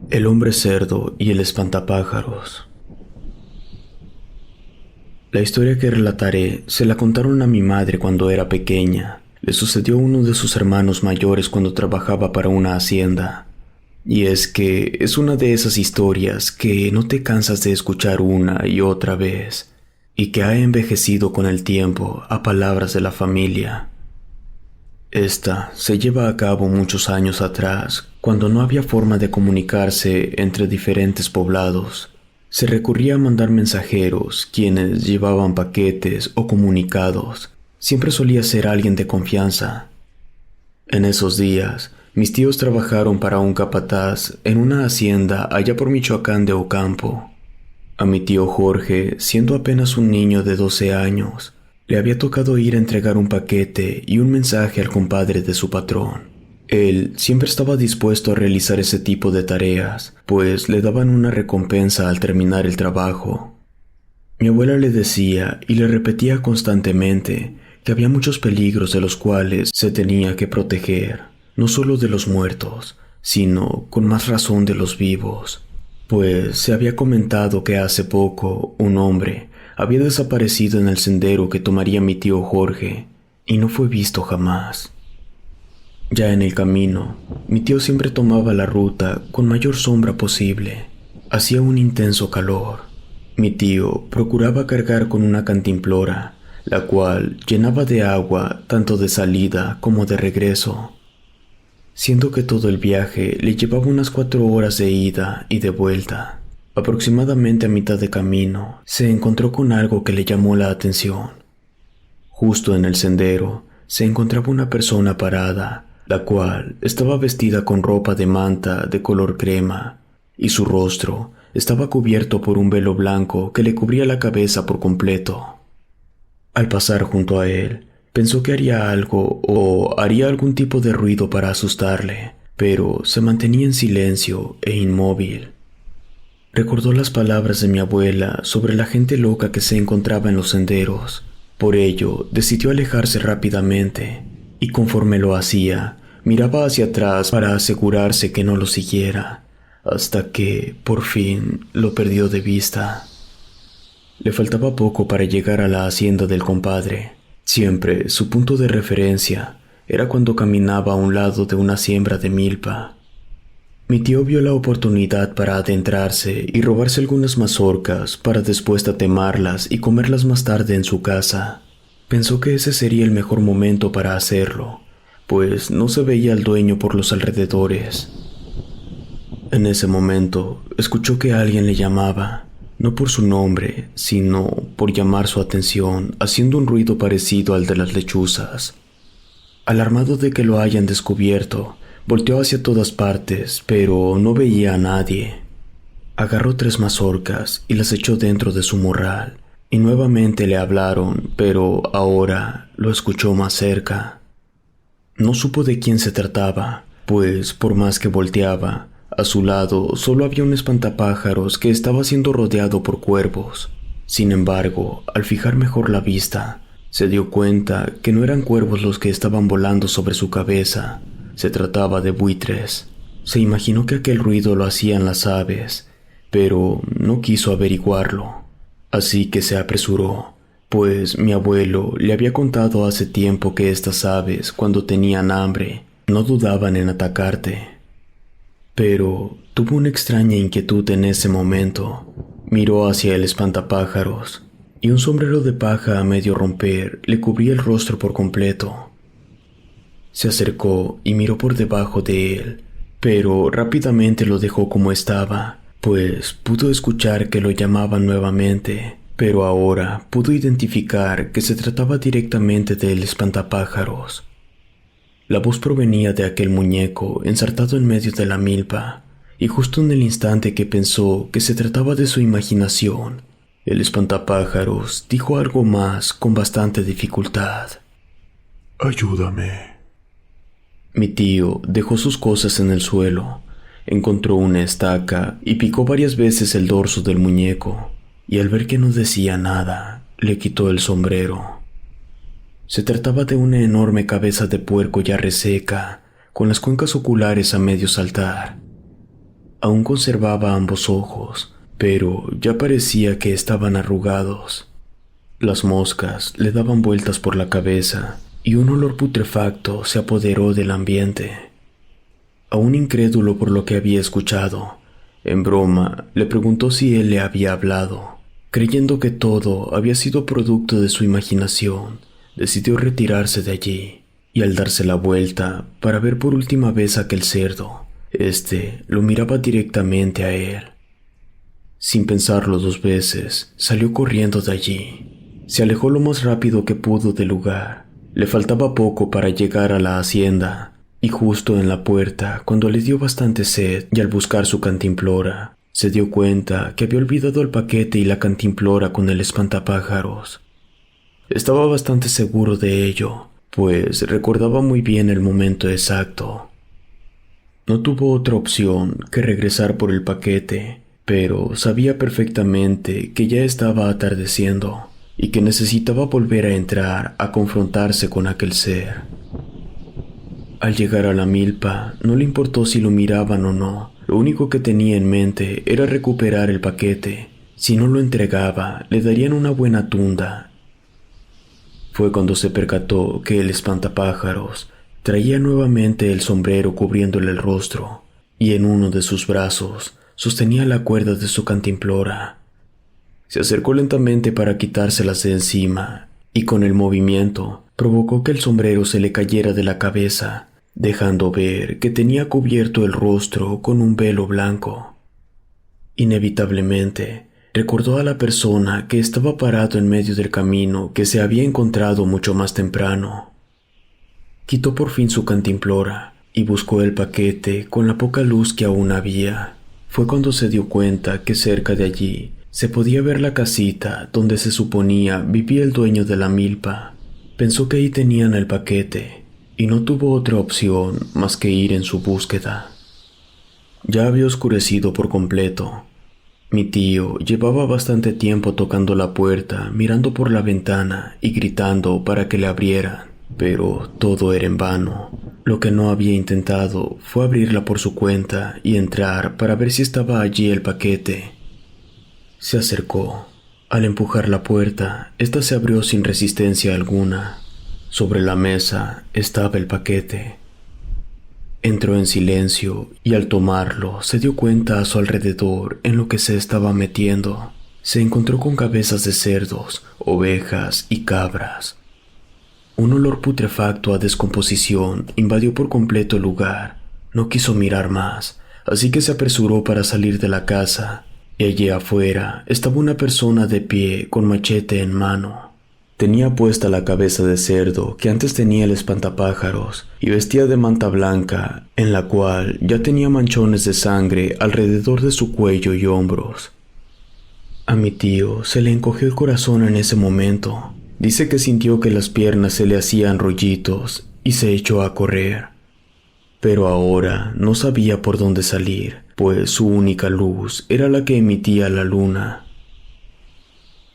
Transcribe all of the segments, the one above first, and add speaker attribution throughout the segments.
Speaker 1: El hombre cerdo y el espantapájaros. La historia que relataré se la contaron a mi madre cuando era pequeña. Le sucedió a uno de sus hermanos mayores cuando trabajaba para una hacienda. Y es que es una de esas historias que no te cansas de escuchar una y otra vez, y que ha envejecido con el tiempo a palabras de la familia. Esta se lleva a cabo muchos años atrás, cuando no había forma de comunicarse entre diferentes poblados. Se recurría a mandar mensajeros, quienes llevaban paquetes o comunicados. Siempre solía ser alguien de confianza. En esos días, mis tíos trabajaron para un capataz en una hacienda allá por Michoacán de Ocampo. A mi tío Jorge, siendo apenas un niño de 12 años, le había tocado ir a entregar un paquete y un mensaje al compadre de su patrón. Él siempre estaba dispuesto a realizar ese tipo de tareas, pues le daban una recompensa al terminar el trabajo. Mi abuela le decía y le repetía constantemente que había muchos peligros de los cuales se tenía que proteger, no solo de los muertos, sino con más razón de los vivos, pues se había comentado que hace poco un hombre había desaparecido en el sendero que tomaría mi tío Jorge y no fue visto jamás. Ya en el camino, mi tío siempre tomaba la ruta con mayor sombra posible. Hacía un intenso calor. Mi tío procuraba cargar con una cantimplora, la cual llenaba de agua tanto de salida como de regreso, siendo que todo el viaje le llevaba unas 4 horas de ida y de vuelta. Aproximadamente a mitad de camino, se encontró con algo que le llamó la atención. Justo en el sendero, se encontraba una persona parada, la cual estaba vestida con ropa de manta de color crema, y su rostro estaba cubierto por un velo blanco que le cubría la cabeza por completo. Al pasar junto a él, pensó que haría algo o haría algún tipo de ruido para asustarle, pero se mantenía en silencio e inmóvil. Recordó las palabras de mi abuela sobre la gente loca que se encontraba en los senderos. Por ello, decidió alejarse rápidamente, y conforme lo hacía, miraba hacia atrás para asegurarse que no lo siguiera, hasta que, por fin, lo perdió de vista. Le faltaba poco para llegar a la hacienda del compadre. Siempre su punto de referencia era cuando caminaba a un lado de una siembra de milpa. Mi tío vio la oportunidad para adentrarse y robarse algunas mazorcas para después tatemarlas y comerlas más tarde en su casa. Pensó que ese sería el mejor momento para hacerlo, pues no se veía al dueño por los alrededores. En ese momento, escuchó que alguien le llamaba, no por su nombre, sino por llamar su atención, haciendo un ruido parecido al de las lechuzas. Alarmado de que lo hayan descubierto, volteó hacia todas partes, pero no veía a nadie. Agarró 3 mazorcas y las echó dentro de su morral, y nuevamente le hablaron, pero ahora lo escuchó más cerca. No supo de quién se trataba, pues por más que volteaba, a su lado solo había un espantapájaros que estaba siendo rodeado por cuervos. Sin embargo, al fijar mejor la vista, se dio cuenta que no eran cuervos los que estaban volando sobre su cabeza. Se trataba de buitres. Se imaginó que aquel ruido lo hacían las aves, pero no quiso averiguarlo. Así que se apresuró, pues mi abuelo le había contado hace tiempo que estas aves, cuando tenían hambre, no dudaban en atacarte. Pero tuvo una extraña inquietud en ese momento. Miró hacia el espantapájaros, y un sombrero de paja a medio romper le cubría el rostro por completo. Se acercó y miró por debajo de él, pero rápidamente lo dejó como estaba, pues pudo escuchar que lo llamaban nuevamente, pero ahora pudo identificar que se trataba directamente del espantapájaros. La voz provenía de aquel muñeco ensartado en medio de la milpa, y justo en el instante que pensó que se trataba de su imaginación, el espantapájaros dijo algo más con bastante dificultad.
Speaker 2: Ayúdame.
Speaker 1: Mi tío dejó sus cosas en el suelo, encontró una estaca y picó varias veces el dorso del muñeco, y al ver que no decía nada, le quitó el sombrero. Se trataba de una enorme cabeza de puerco ya reseca, con las cuencas oculares a medio saltar. Aún conservaba ambos ojos, pero ya parecía que estaban arrugados. Las moscas le daban vueltas por la cabeza y un olor putrefacto se apoderó del ambiente. Aún incrédulo por lo que había escuchado, en broma le preguntó si él le había hablado. Creyendo que todo había sido producto de su imaginación, decidió retirarse de allí, y al darse la vuelta para ver por última vez a aquel cerdo, lo miraba directamente a él. Sin pensarlo dos veces, salió corriendo de allí. Se alejó lo más rápido que pudo del lugar. Le faltaba poco para llegar a la hacienda, y justo en la puerta, cuando le dio bastante sed y al buscar su cantimplora, se dio cuenta que había olvidado el paquete y la cantimplora con el espantapájaros. Estaba bastante seguro de ello, pues recordaba muy bien el momento exacto. No tuvo otra opción que regresar por el paquete, pero sabía perfectamente que ya estaba atardeciendo y que necesitaba volver a entrar a confrontarse con aquel ser. Al llegar a la milpa, no le importó si lo miraban o no. Lo único que tenía en mente era recuperar el paquete. Si no lo entregaba, le darían una buena tunda. Fue cuando se percató que el espantapájaros traía nuevamente el sombrero cubriéndole el rostro, y en uno de sus brazos sostenía la cuerda de su cantimplora. Se acercó lentamente para quitárselas de encima, y con el movimiento provocó que el sombrero se le cayera de la cabeza, dejando ver que tenía cubierto el rostro con un velo blanco. Inevitablemente, recordó a la persona que estaba parado en medio del camino que se había encontrado mucho más temprano. Quitó por fin su cantimplora y buscó el paquete con la poca luz que aún había. Fue cuando se dio cuenta que cerca de allí se podía ver la casita donde se suponía vivía el dueño de la milpa. Pensó que ahí tenían el paquete y no tuvo otra opción más que ir en su búsqueda. Ya había oscurecido por completo. Mi tío llevaba bastante tiempo tocando la puerta, mirando por la ventana y gritando para que le abrieran, pero todo era en vano. Lo que no había intentado fue abrirla por su cuenta y entrar para ver si estaba allí el paquete. Se acercó. Al empujar la puerta, ésta se abrió sin resistencia alguna. Sobre la mesa estaba el paquete. Entró en silencio y al tomarlo se dio cuenta a su alrededor en lo que se estaba metiendo. Se encontró con cabezas de cerdos, ovejas y cabras. Un olor putrefacto a descomposición invadió por completo el lugar. No quiso mirar más, así que se apresuró para salir de la casa. Y allí afuera estaba una persona de pie con machete en mano. Tenía puesta la cabeza de cerdo que antes tenía el espantapájaros y vestía de manta blanca, en la cual ya tenía manchones de sangre alrededor de su cuello y hombros. A mi tío se le encogió el corazón en ese momento. Dice que sintió que las piernas se le hacían rollitos y se echó a correr. Pero ahora no sabía por dónde salir, pues su única luz era la que emitía la luna.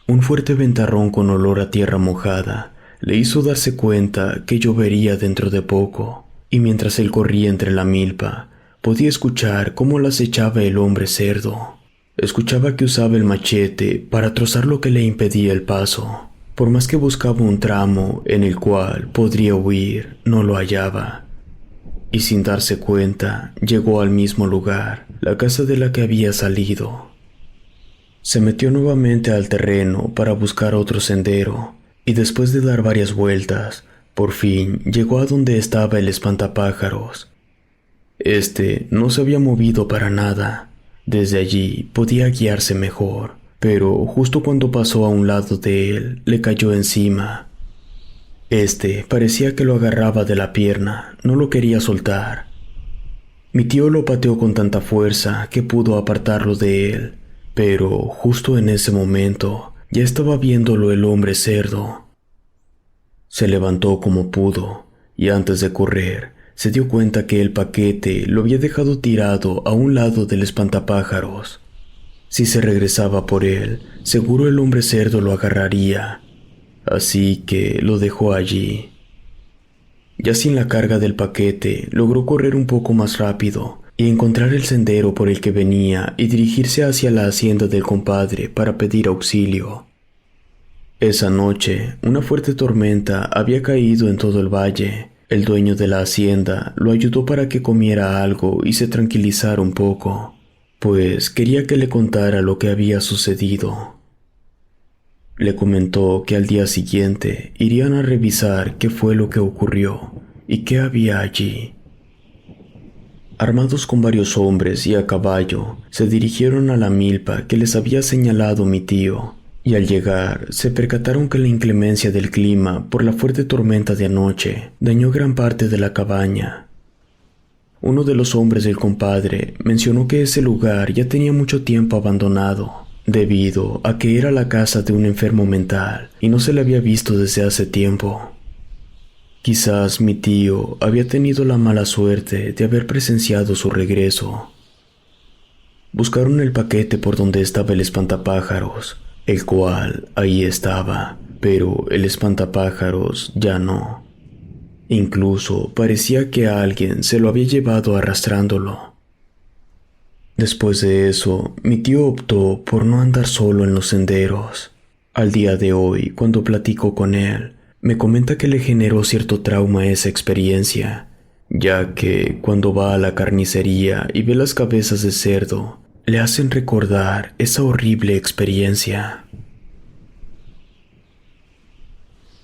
Speaker 1: Un fuerte ventarrón con olor a tierra mojada le hizo darse cuenta que llovería dentro de poco, y mientras él corría entre la milpa, podía escuchar cómo las echaba el hombre cerdo. Escuchaba que usaba el machete para trozar lo que le impedía el paso. Por más que buscaba un tramo en el cual podría huir, no lo hallaba. Y sin darse cuenta, llegó al mismo lugar, la casa de la que había salido. Se metió nuevamente al terreno para buscar otro sendero, y después de dar varias vueltas, por fin llegó a donde estaba el espantapájaros. No se había movido para nada. Desde allí podía guiarse mejor, pero justo cuando pasó a un lado de él, le cayó encima. Parecía que lo agarraba de la pierna, no lo quería soltar. Mi tío lo pateó con tanta fuerza que pudo apartarlo de él, pero justo en ese momento ya estaba viéndolo el hombre cerdo. Se levantó como pudo y antes de correr se dio cuenta que el paquete lo había dejado tirado a un lado del espantapájaros. Si se regresaba por él, seguro el hombre cerdo lo agarraría, así que lo dejó allí. Ya sin la carga del paquete, logró correr un poco más rápido y encontrar el sendero por el que venía y dirigirse hacia la hacienda del compadre para pedir auxilio. Esa noche, una fuerte tormenta había caído en todo el valle. El dueño de la hacienda lo ayudó para que comiera algo y se tranquilizara un poco, pues quería que le contara lo que había sucedido. Le comentó que al día siguiente irían a revisar qué fue lo que ocurrió y qué había allí. Armados con varios hombres y a caballo, se dirigieron a la milpa que les había señalado mi tío, y al llegar se percataron que la inclemencia del clima por la fuerte tormenta de anoche dañó gran parte de la cabaña. Uno de los hombres del compadre mencionó que ese lugar ya tenía mucho tiempo abandonado, debido a que era la casa de un enfermo mental y no se le había visto desde hace tiempo. Quizás mi tío había tenido la mala suerte de haber presenciado su regreso. Buscaron el paquete por donde estaba el espantapájaros, el cual ahí estaba, pero el espantapájaros ya no. Incluso parecía que alguien se lo había llevado arrastrándolo. Después de eso, mi tío optó por no andar solo en los senderos. Al día de hoy, cuando platico con él, me comenta que le generó cierto trauma esa experiencia, ya que cuando va a la carnicería y ve las cabezas de cerdo, le hacen recordar esa horrible experiencia.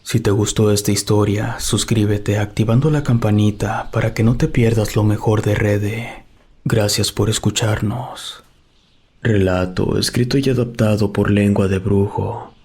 Speaker 1: Si te gustó esta historia, suscríbete activando la campanita para que no te pierdas lo mejor de Rede. Gracias por escucharnos. Relato escrito y adaptado por Lengua de Brujo.